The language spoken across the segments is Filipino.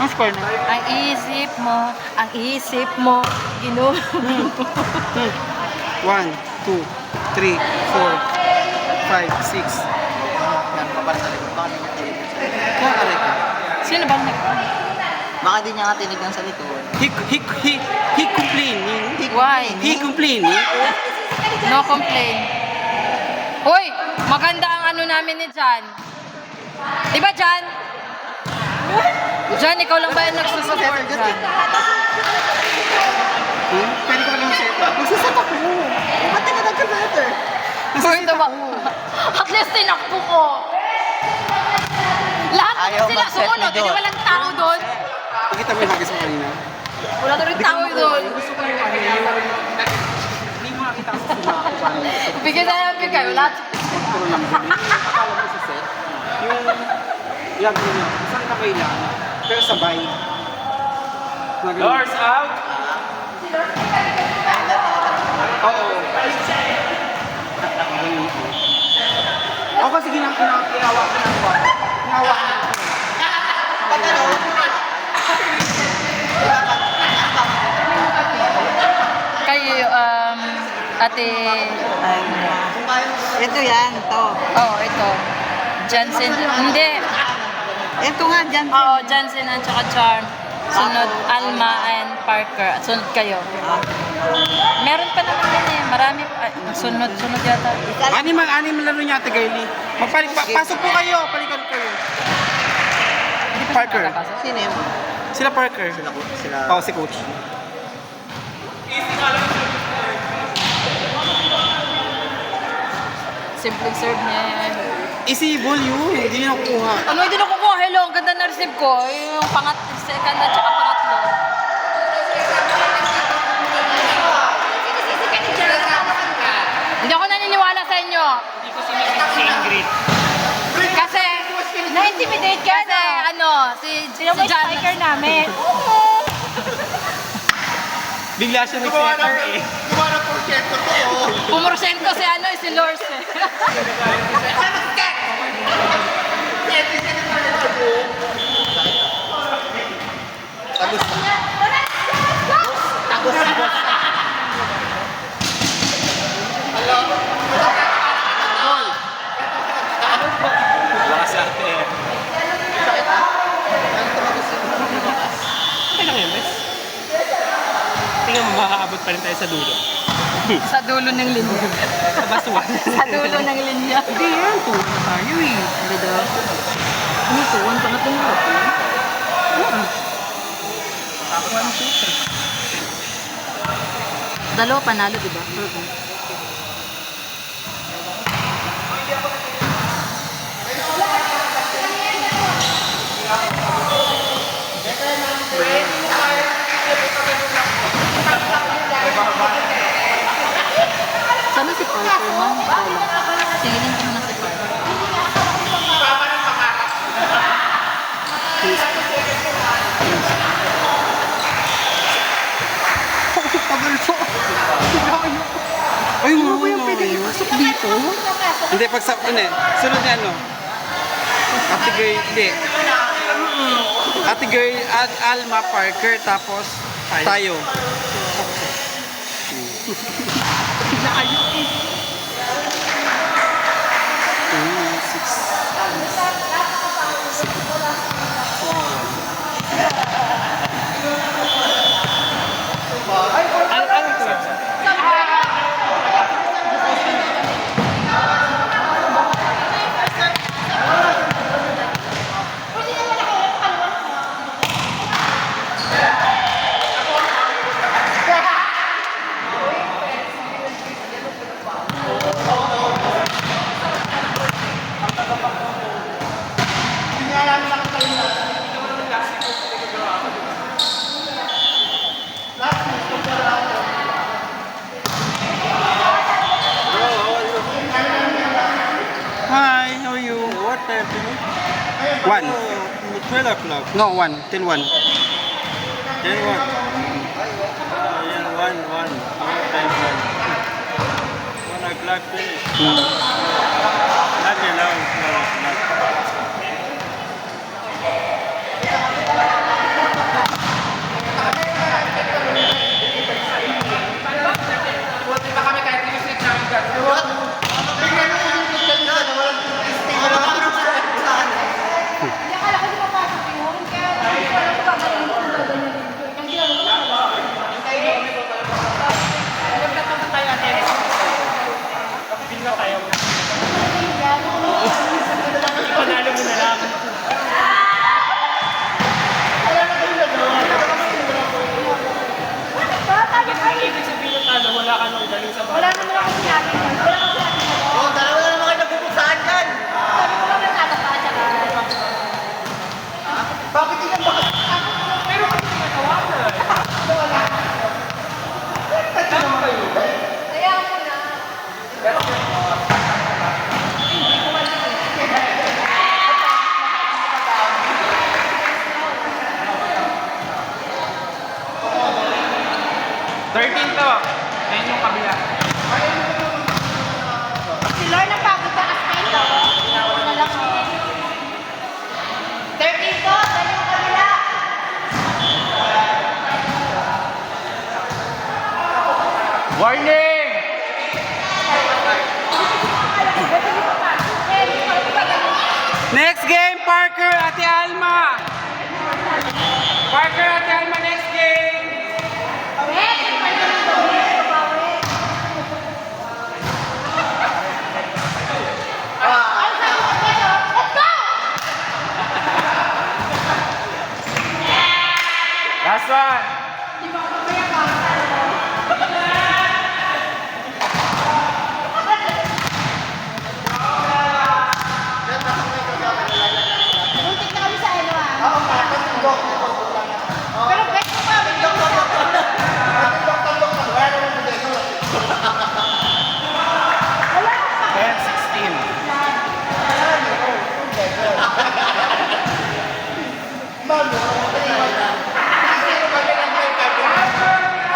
Anong score na? Ang isip mo, Ginoo. 1, 2, 3, 4, 5, 6. Yan, papara sa likod. Baka di niya tinig ng sa likod. Kaya aray ka. Sino bang nag... Baka di niya nga tinig ng sa likod. He complaining. Why? He complaining. No complain. Hoy, maganda ang ano namin ni Jan. Di ba, Jan? Jan, ikaw lang ba yung nagsusupport Jan? Pwede ko lang set up. Magsaset ako. Ba't ka nag-converter? Hoy, diba? At least tinakbo ko. Lahat Ayaw sila mag-set sumunod, ni hindi Dot. walang tao doon. Nakita mo yung hagis mo kanina? Wala na rin tao doon. Gusto ko yung ano hindi mo nakita sa sima ako paano. Bigyan na lang kayo, lahat. Puro lang. Akala mo sa set. Yung lag niya. Isang kamay lang. Pero sabay. Doors out! Oo. Ako kasi ginawa ko na ginawa. Kayo, ate... Ito yan, to. Oh, ito. Jansen. Hindi. Ito nga, dyan. Oo, Jansen at saka Charm. Sunod, Alma and Parker. At sunod kayo. Meron pa naman yan eh. Marami pa. Sunod yata. Anim laro niya, Ate Gaily. Pasok po kayo. Palikan kayo. Parker. Sino yun? Sila Parker. Sila. Oo, si Coach. Simple serve niya yan. Isibol yun. Hindi niya nakukuha. Ano hindi nakukuha? Hello, ang ganda na receive ko. Yung second at saka pangatlo. Hindi ako naniniwala sa inyo. Hindi ko sinasik si Ingrid. Kasi, na-intimidate ka kasi, si Jan. namin. Bigla siya nag-setter eh. Pumorsyento si Lors eh. Lakas ate. Okay lang yun, Bes. Tingnan mo, makakaabot pa rin tayo sa dulo. Sa dulo ng linya. Sa basuhan. Sa dulo ng linya. Hindi yan. Tuwan na tayo eh. Hindi daw. Ano to? One pa na itong harap eh. Dalawa panalo, di ba? Sana si Parker man? Singilin ko muna si Parker. Ay, nga ba yung pwede ipasok dito? Hindi, sunod niya ano? Ate Girl, hindi. Ate Girl, Alma, Parker, tapos tayo. Hi, how are you? What time do you? 1. 12 o'clock. No, 1. 10-1. Then what? Then 1. What time 1? 1 o'clock finish. Not enough. No, not. Si Lorna pagod pa kasi ito. Malaki. 13 to, dali yung kabila. Warning! Next game, Parker, Ate Alma! Parker, Ate Alma, next game! Last one! Muntik na kami sa ano Pero best mo kami. Wala ka pa. 10-16.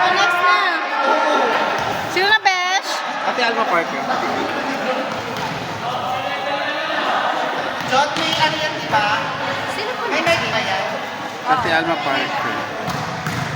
Oh, next na. Sino na, Besh? Ate Alma, Parker. Sino po Ate Alma, Parker.